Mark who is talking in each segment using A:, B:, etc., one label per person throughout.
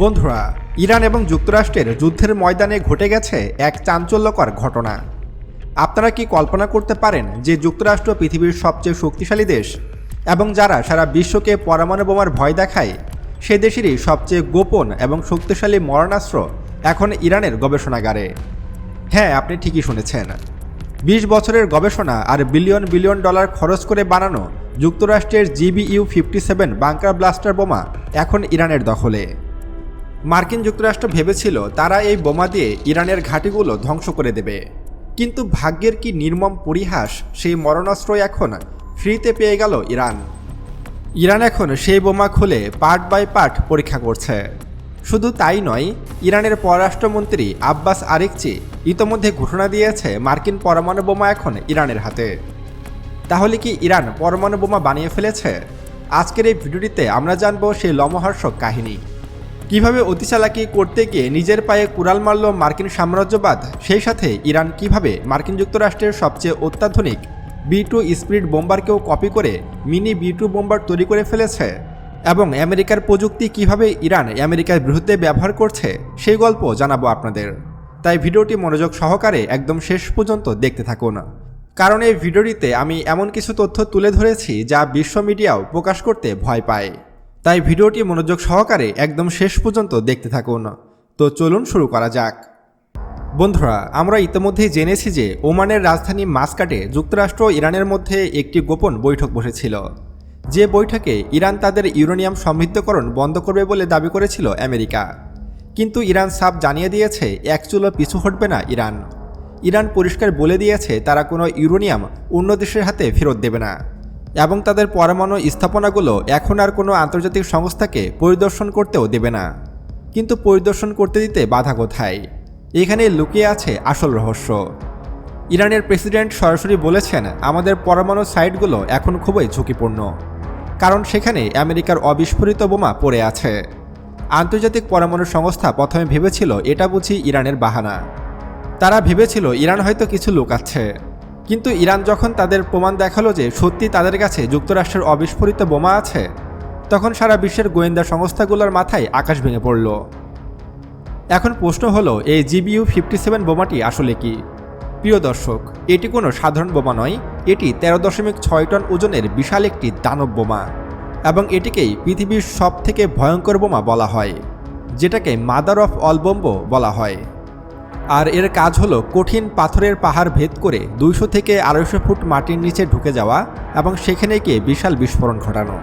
A: বন্ধুরা, ইরান এবং যুক্তরাষ্ট্রের যুদ্ধের ময়দানে ঘটে গেছে এক চাঞ্চল্যকর ঘটনা। আপনারা কি কল্পনা করতে পারেন যে যুক্তরাষ্ট্র পৃথিবীর সবচেয়ে শক্তিশালী দেশ এবং যারা সারা বিশ্বকে পরমাণু বোমার ভয় দেখায়, সে দেশেরই সবচেয়ে গোপন এবং শক্তিশালী মরণাস্ত্র এখন ইরানের গবেষণাগারে। হ্যাঁ, আপনি ঠিকই শুনেছেন। 20 বছরের গবেষণা আর বিলিয়ন বিলিয়ন ডলার খরচ করে বানানো যুক্তরাষ্ট্রের GBU-57 বাংকার ব্লাস্টার বোমা এখন ইরানের দখলে। মার্কিন যুক্তরাষ্ট্র ভেবেছিল তারা এই বোমা দিয়ে ইরানের ঘাঁটিগুলো ধ্বংস করে দেবে, কিন্তু ভাগ্যের কি নির্মম পরিহাস, সেই মরণাস্ত্র এখন ফ্রিতে পেয়ে গেল ইরান এখন সেই বোমা খুলে পার্ট বাই পার্ট পরীক্ষা করছে। শুধু তাই নয়, ইরানের পররাষ্ট্রমন্ত্রী আব্বাস আরেকচি ইতোমধ্যে ঘোষণা দিয়েছে মার্কিন পরমাণু বোমা এখন ইরানের হাতে। তাহলে কি ইরান পরমাণু বোমা বানিয়ে ফেলেছে? আজকের এই ভিডিওটিতে আমরা জানব সেই লোমহর্ষক কাহিনী। কিভাবে অতিচালাকি করতে গিয়ে নিজের পায়ে কুড়াল মারল মার্কিন সাম্রাজ্যবাদ, সেই সাথে ইরান কিভাবে মার্কিন যুক্তরাষ্ট্রের সবচেয়ে অত্যাধুনিক B2 স্পিরিট বোম্বারকেও কপি করে মিনি B2 বোম্বার তৈরি করে ফেলেছে, এবং আমেরিকার প্রযুক্তি কিভাবে ইরান আমেরিকার বিরুদ্ধে ব্যবহার করছে, সেই গল্প জানাবো আপনাদের। তাই ভিডিওটি মনোযোগ সহকারে একদম শেষ পর্যন্ত দেখতে থাকুন, কারণ এই ভিডিওটিতে আমি এমন কিছু তথ্য তুলে ধরেছি যা বিশ্ব মিডিয়াও প্রকাশ করতে ভয় পায়। তাই ভিডিওটি মনোযোগ সহকারে একদম শেষ পর্যন্ত দেখতে থাকুন। তো চলুন শুরু করা যাক। বন্ধুরা, আমরা ইতিমধ্যেই জেনেছি যে ওমানের রাজধানী মাস্কাটে যুক্তরাষ্ট্র ও ইরানের মধ্যে একটি গোপন বৈঠক বসেছিল, যে বৈঠকে ইরান তাদের ইউরেনিয়াম সমৃদ্ধকরণ বন্ধ করবে বলে দাবি করেছিল আমেরিকা। কিন্তু ইরান সাফ জানিয়ে দিয়েছে এক চুলো পিছু হটবে না ইরান পরিষ্কার বলে দিয়েছে তারা কোনো ইউরেনিয়াম অন্য দেশের হাতে ফেরত দেবে না, এবং তাদের পরমাণু স্থাপনাগুলো এখন আর কোনো আন্তর্জাতিক সংস্থাকে পরিদর্শন করতেও দেবে না। কিন্তু পরিদর্শন করতে দিতে বাধা কোথায়? এখানে লুকিয়ে আছে আসল রহস্য। ইরানের প্রেসিডেন্ট সরাসরি বলেছেন, আমাদের পরমাণু সাইটগুলো এখন খুবই ঝুঁকিপূর্ণ, কারণ সেখানে আমেরিকার অবিস্ফোরিত বোমা পড়ে আছে। আন্তর্জাতিক পরমাণু সংস্থা প্রথমে ভেবেছিল এটা বুঝি ইরানের বাহানা। তারা ভেবেছিল ইরান হয়তো কিছু লুকাচ্ছে, কিন্তু ইরান যখন তাদের প্রমাণ দেখালো যে সত্যি তাদের কাছে যুক্তরাষ্ট্রের অবিস্ফোরিত বোমা আছে, তখন সারা বিশ্বের গোয়েন্দা সংস্থাগুলোর মাথায় আকাশ ভেঙে পড়ল। এখন প্রশ্ন হলো, এই GBU-57 বোমাটি আসলে কি? প্রিয় দর্শক, এটি কোনো সাধারণ বোমা নয়, এটি 13.6 টন ওজনের বিশাল একটি দানব বোমা, এবং এটিকেই পৃথিবীর সবথেকে ভয়ঙ্কর বোমা বলা হয়, যেটাকে মাদার অফ অল বোম্ব বলা হয়। আর এর কাজ হলো কঠিন পাথরের পাহাড় ভেদ করে 200 থেকে 250 ফুট মাটির নিচে ঢুকে যাওয়া এবং সেখানে গিয়ে বিশাল বিস্ফোরণ ঘটানো।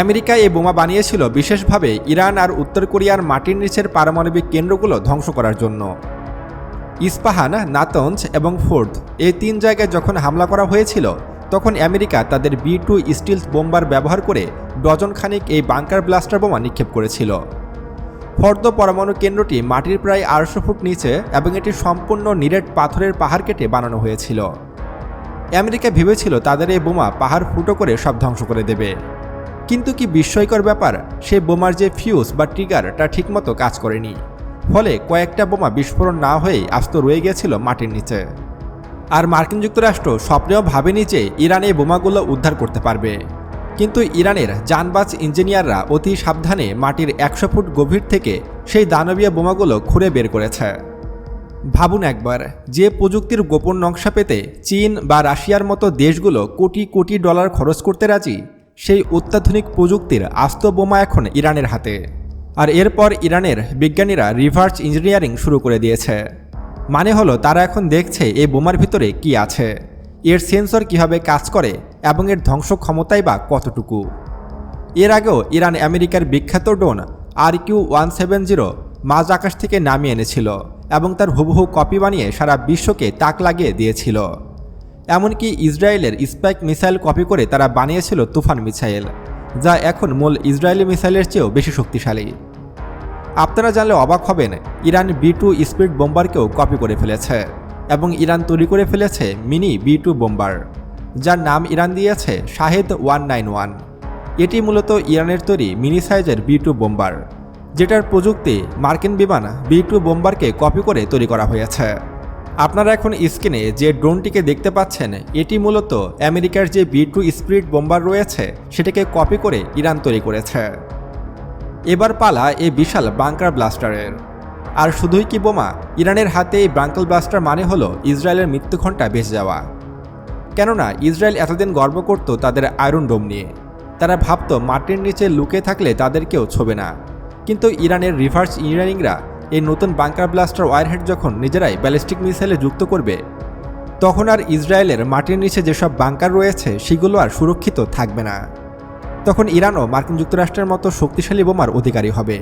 A: আমেরিকা এই বোমা বানিয়েছিল বিশেষভাবে ইরান আর উত্তর কোরিয়ার মাটির নিচের পারমাণবিক কেন্দ্রগুলো ধ্বংস করার জন্য। ইস্পাহান, নাতঞ্জ এবং ফোর্দ, এই 3 জায়গায় যখন হামলা করা হয়েছিল, তখন আমেরিকা তাদের B2 স্টিলথ বোম্বার ব্যবহার করে ডজন খানিক এই বাংকার ব্লাস্টার বোমা নিক্ষেপ করেছিল। ফোর্দ পরমাণু কেন্দ্রটি মাটির প্রায় 800 ফুট নিচে, এবং এটি সম্পূর্ণ নিরেট পাথরের পাহাড় কেটে বানানো হয়েছিল। আমেরিকা ভেবেছিল তাদের এই বোমা পাহাড় ফুটো করে সব ধ্বংস করে দেবে, কিন্তু কি বিস্ময়কর ব্যাপার, সেই বোমার যে ফিউজ বা ট্রিগার তা ঠিকমতো কাজ করেনি, ফলে কয়েকটা বোমা বিস্ফোরণ না হয়েই আস্ত রয়ে গিয়েছিল মাটির নিচে। আর মার্কিন যুক্তরাষ্ট্র স্বপ্নেও ভাবেনি যে ইরান এই বোমাগুলো উদ্ধার করতে পারবে, কিন্তু ইরানের জানবাজ ইঞ্জিনিয়াররা অতি সাবধানে মাটির 100 ফুট গভীর থেকে সেই দানবীয় বোমাগুলো খুঁড়ে বের করেছে। ভাবুন একবার, যে প্রযুক্তির গোপন নকশা পেতে চীন বা রাশিয়ার মতো দেশগুলো কোটি কোটি ডলার খরচ করতে রাজি, সেই অত্যাধুনিক প্রযুক্তির আস্ত বোমা এখন ইরানের হাতে। আর এরপর ইরানের বিজ্ঞানীরা রিভার্স ইঞ্জিনিয়ারিং শুরু করে দিয়েছে। মানে হলো, তারা এখন দেখছে এই বোমার ভিতরে কি আছে, এর সেন্সর কিভাবে কাজ করে, এবং এর ধ্বংস ক্ষমতাই বা কতটুকু। এর আগেও ইরান আমেরিকার বিখ্যাত ড্রোন RQ-170 মাঝ আকাশ থেকে নামিয়ে এনেছিল, এবং তার হুবহু কপি বানিয়ে সারা বিশ্বকে তাক লাগিয়ে দিয়েছিল। এমনকি ইসরায়েলের স্পাইক মিসাইল কপি করে তারা বানিয়েছিল তুফান মিসাইল, যা এখন মূল ইসরায়েলি মিসাইলের চেয়েও বেশি শক্তিশালী। আপনারা জানলে অবাক হবেন, ইরান B2 স্পিরিট বোম্বারকেও কপি করে ফেলেছে, এবং ইরান তৈরি করে ফেলেছে মিনি B2 বোম্বার, যার নাম ইরান দিয়েছে শাহেদ 191। এটি মূলত ইরানের তৈরি মিনি সাইজের B2 বোম্বার, যেটার প্রযুক্তি মার্কিন বিমান B2 বোম্বারকে কপি করে তৈরি করা হয়েছে। আপনারা এখন স্ক্রিনে যে ড্রোনটিকে দেখতে পাচ্ছেন, এটি মূলত আমেরিকার যে B2 স্পিরিট বোম্বার রয়েছে সেটাকে কপি করে ইরান তৈরি করেছে। এবার পালা এই বিশাল বাংকার ব্লাস্টারের। আর শুধুই কি বোমা, ইরানের হাতে এই বাংকার ব্লাস্টার মানে হলো ইসরায়েলের মৃত্যুঘণ্টা বেঁচে যাওয়া। কেননা ইসরায়েল এতদিন গর্ব করত তাদের আয়রন ডোম নিয়ে। তারা ভাবত মাটির নিচে লুকিয়ে থাকলে তাদের কেউ ছোবে না। কিন্তু ইরানের রিভার্স ইঞ্জিনিয়ারিংরা এই নতুন বাংকার ব্লাস্টার ওয়ারহেড যখন নিজেরাই ব্যালিস্টিক মিসাইলে যুক্ত করবে, তখন আর ইসরায়েলের মাটির নিচে যেসব বাংকার রয়েছে সেগুলো আর সুরক্ষিত থাকবে না। তখন ইরানও মার্কিন যুক্তরাষ্ট্রের মতো শক্তিশালী বোমার অধিকারী হবে।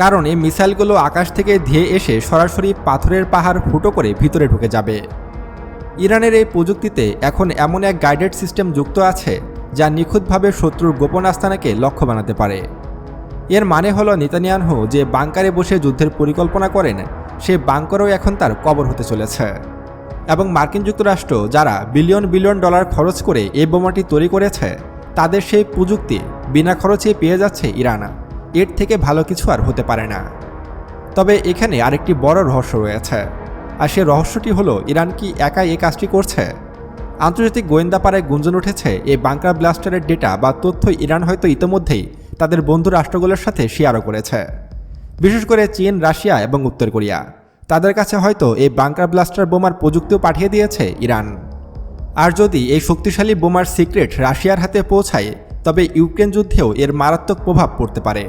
A: কারণ এই মিসাইলগুলো আকাশ থেকে ধেয়ে এসে সরাসরি পাথরের পাহাড় ফুটো করে ভিতরে ঢুকে যাবে। ইরানের এই প্রযুক্তিতে এখন এমন এক গাইডেড সিস্টেম যুক্ত আছে যা নিখুঁতভাবে শত্রুর গোপন আস্তানাকে লক্ষ্য বানাতে পারে। এর মানে হলো নেতানিয়াহু যে বাংকারে বসে যুদ্ধের পরিকল্পনা করেন, সে বাংকারও এখন তার কবর হতে চলেছে। এবং মার্কিন যুক্তরাষ্ট্র যারা বিলিয়ন বিলিয়ন ডলার খরচ করে এই বোমাটি তৈরি করেছে, তাদের সেই প্রযুক্তি বিনা খরচে পেয়ে যাচ্ছে ইরান। এর থেকে ভালো কিছু আর হতে পারে না। তবে এখানে আরেকটি বড় রহস্য রয়েছে, আর সে রহস্যটি হলো ইরান কি একাই এই কাজটি করছে? আন্তর্জাতিক গোয়েন্দা পাড়ায় গুঞ্জন উঠেছে এই বাংকার ব্লাস্টারের ডেটা বা তথ্য ইরান হয়তো ইতোমধ্যেই তাদের বন্ধু রাষ্ট্রগুলোর সাথে শেয়ারও করেছে। বিশেষ করে চীন, রাশিয়া এবং উত্তর কোরিয়া। তাদের কাছে হয়তো এই বাংকার ব্লাস্টার বোমার প্রযুক্তিও পাঠিয়ে দিয়েছে ইরান। আর যদি এই শক্তিশালী বোমার সিক্রেট রাশিয়ার হাতে পৌঁছায়, তবে ইউক্রেন যুদ্ধেও এর মারাত্মক প্রভাব পড়তে পারে।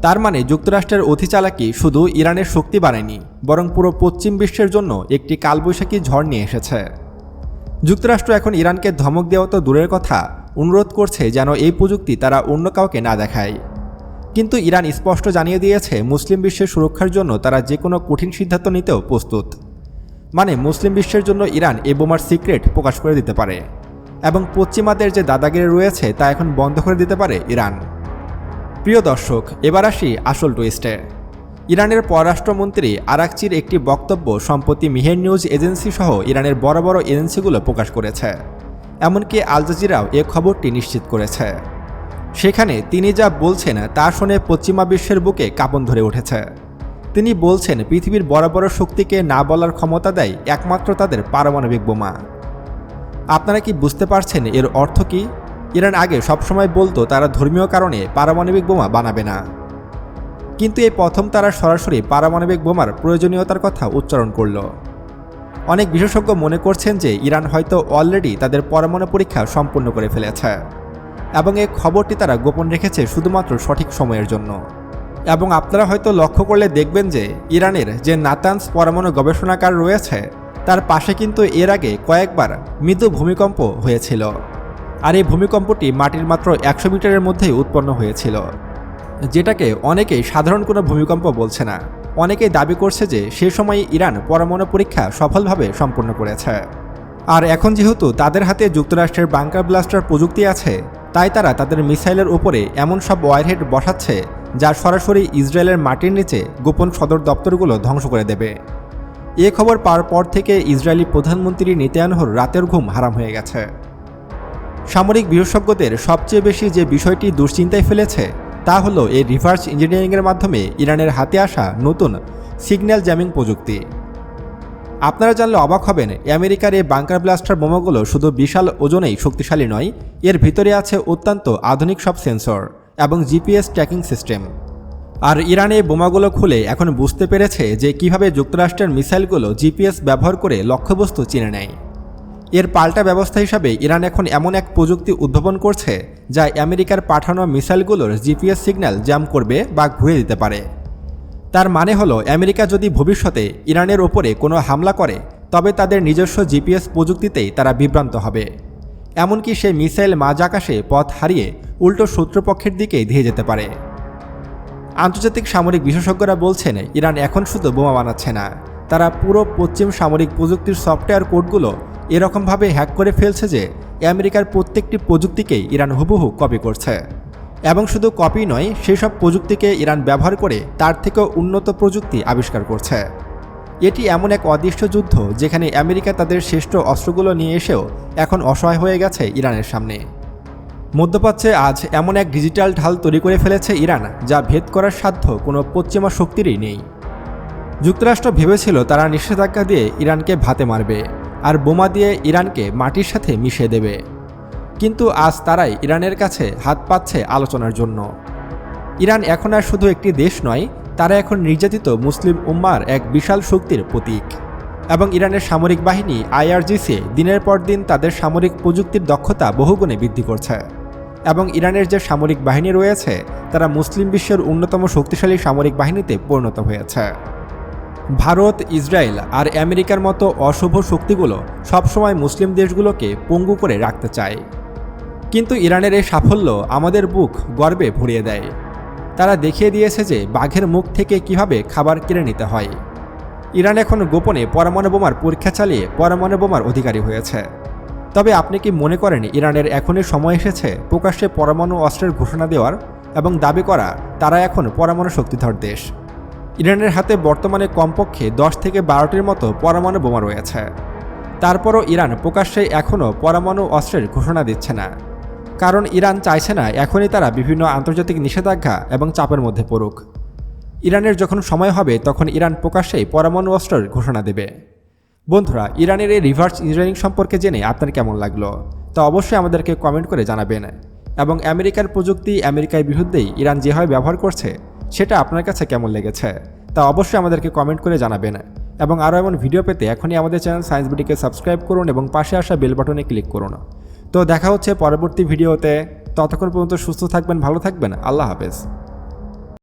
A: তার মানে যুক্তরাষ্ট্রের অতিচালাকি শুধু ইরানের শক্তি বাড়ায়নি, বরং পুরো পশ্চিম বিশ্বের জন্য একটি কালবৈশাখী ঝড় নিয়ে এসেছে। যুক্তরাষ্ট্র এখন ইরানকে ধমক দেওয়া তো দূরের কথা, অনুরোধ করছে যেন এই প্রযুক্তি তারা অন্য কাউকে না দেখায়। কিন্তু ইরান স্পষ্ট জানিয়ে দিয়েছে মুসলিম বিশ্বের সুরক্ষার জন্য তারা যে কোনো কঠিন সিদ্ধান্ত নিতেও প্রস্তুত। মানে মুসলিম বিশ্বের জন্য ইরান এই বোমার সিক্রেট প্রকাশ করে দিতে পারে, এবং পশ্চিমাদের যে দাদাগিরি রয়েছে তা এখন বন্ধ করে দিতে পারে ইরান। প্রিয় দর্শক, এবার আসি আসল টুইস্টে। ইরানের পররাষ্ট্রমন্ত্রী আরাকচির একটি বক্তব্য সম্প্রতি মিহের নিউজ এজেন্সি সহ ইরানের বড় বড় এজেন্সিগুলো প্রকাশ করেছে। এমনকি আল জাজিরাও এ খবরটি নিশ্চিত করেছে। সেখানে তিনি যা বলছেন তা শুনে পশ্চিমা বিশ্বের বুকে কাঁপন ধরে উঠেছে। তিনি বলছেন পৃথিবীর বড় বড় শক্তিকে না বলার ক্ষমতা দেয় একমাত্র তাদের পারমাণবিক বোমা। আপনারা কি বুঝতে পারছেন এর অর্থ কী? ইরান আগে সবসময় বলতো তারা ধর্মীয় কারণে পারমাণবিক বোমা বানাবে না, কিন্তু এই প্রথম তারা সরাসরি পারমাণবিক বোমার প্রয়োজনীয়তার কথা উচ্চারণ করল। অনেক বিশেষজ্ঞ মনে করছেন যে ইরান হয়তো অলরেডি তাদের পরমাণু পরীক্ষা সম্পূর্ণ করে ফেলেছে, এবং এই খবরটি তারা গোপন রেখেছে শুধুমাত্র সঠিক সময়ের জন্য। এবং আপনারা হয়তো লক্ষ্য করলে দেখবেন যে ইরানের যে নাতানস পরমাণু গবেষণাগার রয়েছে, তার পাশে কিন্তু এর আগে কয়েকবার মৃদু ভূমিকম্প হয়েছিল। আর এই ভূমিকম্পটি মাটির মাত্র 100 মিটারের মধ্যেই উৎপন্ন হয়েছিল, যেটাকে অনেকেই সাধারণ কোনো ভূমিকম্প বলছে না। অনেকেই দাবি করছে যে সে সময় ইরান পরমাণু পরীক্ষা সফলভাবে সম্পন্ন করেছে। আর এখন যেহেতু তাদের হাতে যুক্তরাষ্ট্রের বাংকার ব্লাস্টার প্রযুক্তি আছে, তাই তারা তাদের মিসাইলের উপরে এমন সব ওয়ারহেড বসাচ্ছে যা সরাসরি ইসরায়েলের মাটির নিচে গোপন সদর দপ্তরগুলো ধ্বংস করে দেবে। এ খবর পাওয়ার পর থেকে ইসরায়েলি প্রধানমন্ত্রী নেতানিয়াহুর রাতের ঘুম হারাম হয়ে গেছে। সামরিক বিশেষজ্ঞদের সবচেয়ে বেশি যে বিষয়টি দুশ্চিন্তায় ফেলেছে তা হলো এই রিভার্স ইঞ্জিনিয়ারিংয়ের মাধ্যমে ইরানের হাতে আসা নতুন সিগন্যাল জ্যামিং প্রযুক্তি। আপনারা জানলে অবাক হবেন, আমেরিকার এই বাংকার ব্লাস্টার বোমাগুলো শুধু বিশাল ওজনেই শক্তিশালী নয়, এর ভিতরে আছে অত্যন্ত আধুনিক সব সেন্সর এবং জিপিএস ট্র্যাকিং সিস্টেম। আর ইরান এই বোমাগুলো খুলে এখন বুঝতে পেরেছে যে কিভাবে যুক্তরাষ্ট্রের মিসাইলগুলো জিপিএস ব্যবহার করে লক্ষ্যবস্তু চিনে নেয়। এর পাল্টা ব্যবস্থা হিসাবে ইরান এখন এমন এক প্রযুক্তি উদ্ভাবন করছে যা আমেরিকার পাঠানো মিসাইলগুলোর জিপিএস সিগন্যাল জ্যাম করবে বা ঘুরিয়ে দিতে পারে। তার মানে হলো আমেরিকা যদি ভবিষ্যতে ইরানের ওপরে কোনো হামলা করে, তবে তাদের নিজস্ব জিপিএস প্রযুক্তিতেই তারা বিভ্রান্ত হবে। এমনকি সেই মিসাইল মাঝ আকাশে পথ হারিয়ে উল্টো শত্রুপক্ষের দিকেই ধেয়ে যেতে পারে। আন্তর্জাতিক সামরিক বিশেষজ্ঞরা বলছেন ইরান এখন শুধু বোমা বানাচ্ছে না, তারা পুরো পশ্চিম সামরিক প্রযুক্তির সফটওয়্যার কোডগুলো এরকমভাবে হ্যাক করে ফেলছে যে আমেরিকার প্রত্যেকটি প্রযুক্তিকেই ইরান হুবহু কপি করছে। এবং শুধু কপি নয়, সেই সব প্রযুক্তিকে ইরান ব্যবহার করে তার থেকেও উন্নত প্রযুক্তি আবিষ্কার করছে। এটি এমন এক অদৃশ্য যুদ্ধ যেখানে আমেরিকা তাদের শ্রেষ্ঠ অস্ত্রগুলো নিয়ে এসেও এখন অসহায় হয়ে গেছে ইরানের সামনে। মধ্যপ্রাচ্যে আজ এমন এক ডিজিটাল ঢাল তৈরি করে ফেলেছে ইরান যা ভেদ করার সাধ্য কোনো পশ্চিমা শক্তিরই নেই। যুক্তরাষ্ট্র ভেবেছিল তারা নিষেধাজ্ঞা দিয়ে ইরানকে ভাতে মারবে আর বোমা দিয়ে ইরানকে মাটির সাথে মিশিয়ে দেবে, কিন্তু আজ তারাই ইরানের কাছে হাত পাতছে আলোচনার জন্য। ইরান এখন আর শুধু একটি দেশ নয়, তারা এখন নির্যাতিত মুসলিম উম্মার এক বিশাল শক্তির প্রতীক। এবং ইরানের সামরিক বাহিনী IRGC দিনের পর দিন তাদের সামরিক প্রযুক্তির দক্ষতা বহুগুণে বৃদ্ধি করছে। এবং ইরানের যে সামরিক বাহিনী রয়েছে তারা মুসলিম বিশ্বের অন্যতম শক্তিশালী সামরিক বাহিনীতে পরিণত হয়েছে। ভারত, ইসরায়েল আর আমেরিকার মতো অশুভ শক্তিগুলো সবসময় মুসলিম দেশগুলোকে পঙ্গু করে রাখতে চায়। কিন্তু ইরানের এই সাফল্য আমাদের বুক গর্বে ভরিয়ে দেয়। তারা দেখিয়ে দিয়েছে যে বাঘের মুখ থেকে কিভাবে খাবার কেড়ে নিতে হয়। ইরান এখন গোপনে পরমাণু বোমার পরীক্ষা চালিয়ে পরমাণু বোমার অধিকারী হয়েছে। তবে আপনি কি মনে করেন ইরানের এখনই সময় এসেছে প্রকাশ্যে পরমাণু অস্ত্রের ঘোষণা দেওয়ার এবং দাবি করা তারা এখন পরমাণু শক্তিধর দেশ? ইরানের হাতে বর্তমানে কমপক্ষে 10 থেকে 12টির মতো পরমাণু বোমা রয়েছে। তারপরও ইরান প্রকাশ্যে এখনও পরমাণু অস্ত্রের ঘোষণা দিচ্ছে না, কারণ ইরান চাইছে না এখনই তারা বিভিন্ন আন্তর্জাতিক নিষেধাজ্ঞা এবং চাপের মধ্যে পড়ুক। ইরানের যখন সময় হবে তখন ইরান প্রকাশ্যেই পরমাণু অস্ত্রের ঘোষণা দেবে। বন্ধুরা, ইরানের এই রিভার্স ইঞ্জিনিয়ারিং সম্পর্কে জেনে আপনার কেমন লাগলো তা অবশ্যই আমাদেরকে কমেন্ট করে জানাবেন। এবং আমেরিকার প্রযুক্তি আমেরিকার বিরুদ্ধেই ইরান যেভাবে ব্যবহার করছে সেটা আপনার কাছে কেমন লেগেছে তা অবশ্যই আমাদেরকে কমেন্ট করে জানাবেন। এবং আরও এমন ভিডিও পেতে এখনই আমাদের চ্যানেল সায়েন্স বিডিকে সাবস্ক্রাইব করুন এবং পাশে আসা বেল বাটনে ক্লিক করুন। তো দেখা হচ্ছে পরবর্তী ভিডিওতে। ততক্ষণ পর্যন্ত সুস্থ থাকবেন, ভালো থাকবেন। আল্লাহ হাফেজ।